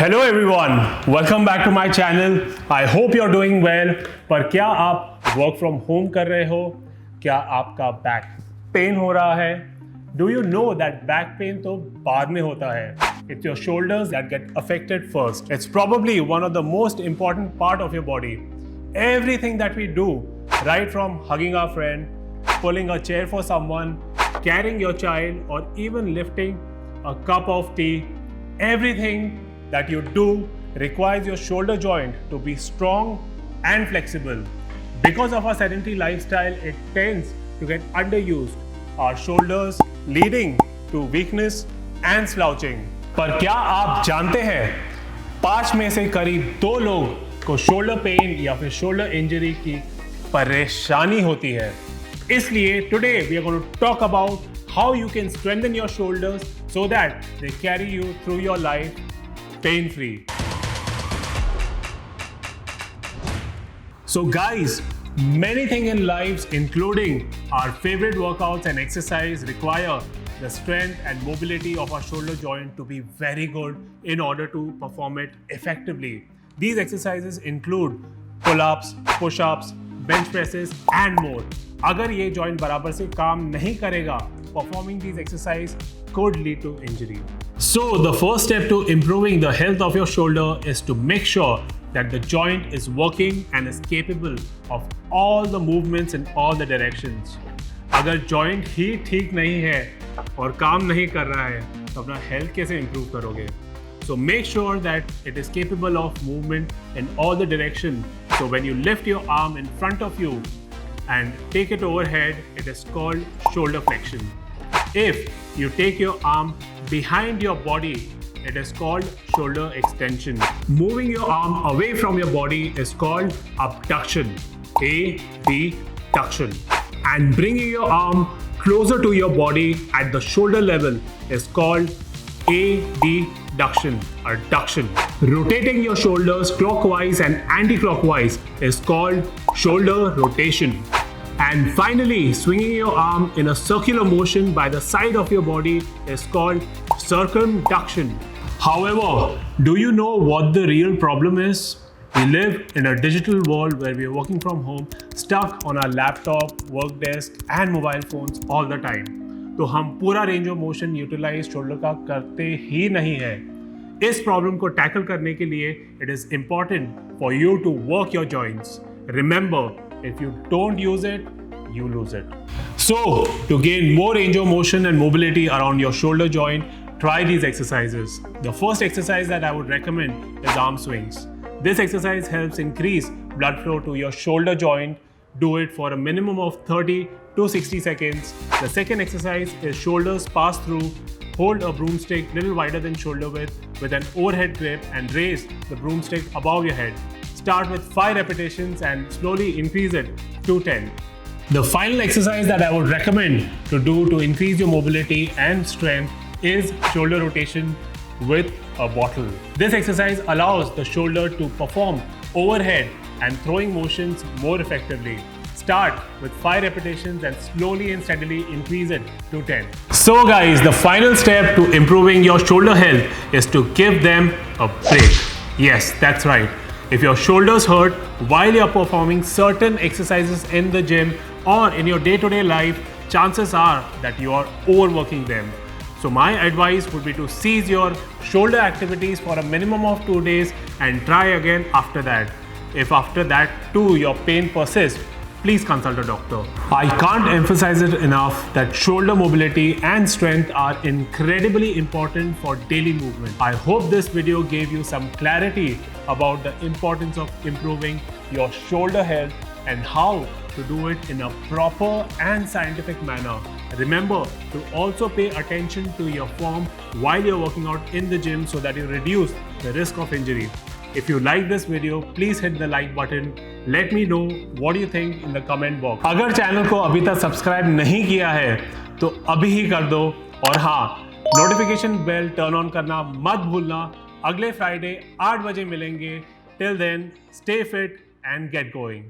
Hello everyone, welcome back to my channel. I hope you are doing well. पर क्या आप work from home कर रहे हो? क्या आपका बैक पेन हो रहा है? Do you know that back pain तो बाद में होता है? It's your shoulders that get affected first. It's probably one of the most important part of your body. Everything that we do, right from hugging our friend, pulling a chair for someone, carrying your child, or even lifting a cup of tea, everything that you do requires your shoulder joint to be strong and flexible. Because of our sedentary lifestyle, it tends to get underused, our shoulders leading to weakness and slouching. पर क्या आप जानते हैं 5 में से करीब 2 लोग को शोल्डर पेन या फिर शोल्डर इंजरी की परेशानी होती है। इसलिए today we are going to talk about how you can strengthen your shoulders so that they carry you through your life pain-free. So guys, many things in lives, including our favorite workouts and exercise, require the strength and mobility of our shoulder joint to be very good in order to perform it effectively. These exercises include pull-ups, push-ups, bench presses and more. अगर ये joint बराबर से काम नहीं करेगा, performing these exercises could lead to injury. So the first step to improving the health of your shoulder is to make sure that the joint is working and is capable of all the movements in all the directions. अगर joint ही ठीक नहीं है और काम नहीं कर रहा है तो अपना हेल्थ कैसे इंप्रूव करोगे? So make sure that it is capable of movement in all the directions. So when you lift your arm in front of you and take it overhead, it is called shoulder flexion. If you take your arm behind your body, it is called shoulder extension. Moving your arm away from your body is called abduction, abduction. And bringing your arm closer to your body at the shoulder level is called adduction, adduction. Rotating your shoulders clockwise and anti-clockwise is called shoulder rotation. And finally, swinging your arm in a circular motion by the side of your body is called circumduction. However, do you know what the real problem is? We live in a digital world where we are working from home, stuck on our laptop, work desk and mobile phones all the time. तो हम पूरा range of motion utilise shoulder का करते ही नहीं है। इस problem को tackle करने के लिए it is important for you to work your joints. Remember, if you don't use it, you lose it. So, to gain more range of motion and mobility around your shoulder joint, try these exercises. The first exercise that I would recommend is arm swings. This exercise helps increase blood flow to your shoulder joint. Do it for a minimum of 30 to 60 seconds. The second exercise is shoulders pass through. Hold a broomstick little wider than shoulder width with an overhead grip and raise the broomstick above your head. Start with 5 repetitions and slowly increase it to 10. The final exercise that I would recommend to do to increase your mobility and strength is shoulder rotation with a bottle. This exercise allows the shoulder to perform overhead and throwing motions more effectively. Start with 5 repetitions and slowly and steadily increase it to 10. So guys, the final step to improving your shoulder health is to give them a break. Yes, that's right. If your shoulders hurt while you're performing certain exercises in the gym or in your day-to-day life, chances are that you are overworking them. So my advice would be to cease your shoulder activities for a minimum of 2 days and try again after that. If after that too your pain persists, please consult a doctor. I can't emphasize it enough that shoulder mobility and strength are incredibly important for daily movement. I hope this video gave you some clarity about the importance of improving your shoulder health and how to do it in a proper and scientific manner. Remember to also pay attention to your form while you're working out in the gym so that you reduce the risk of injury. If you like this video, please hit the like button. Let me know what you think in the comment box. अगर channel को अभी तक subscribe नहीं किया है तो अभी ही कर दो और हाँ, नोटिफिकेशन बेल टर्न ऑन करना मत भूलना। अगले फ्राइडे 8 बजे मिलेंगे। Till then, stay fit and get going.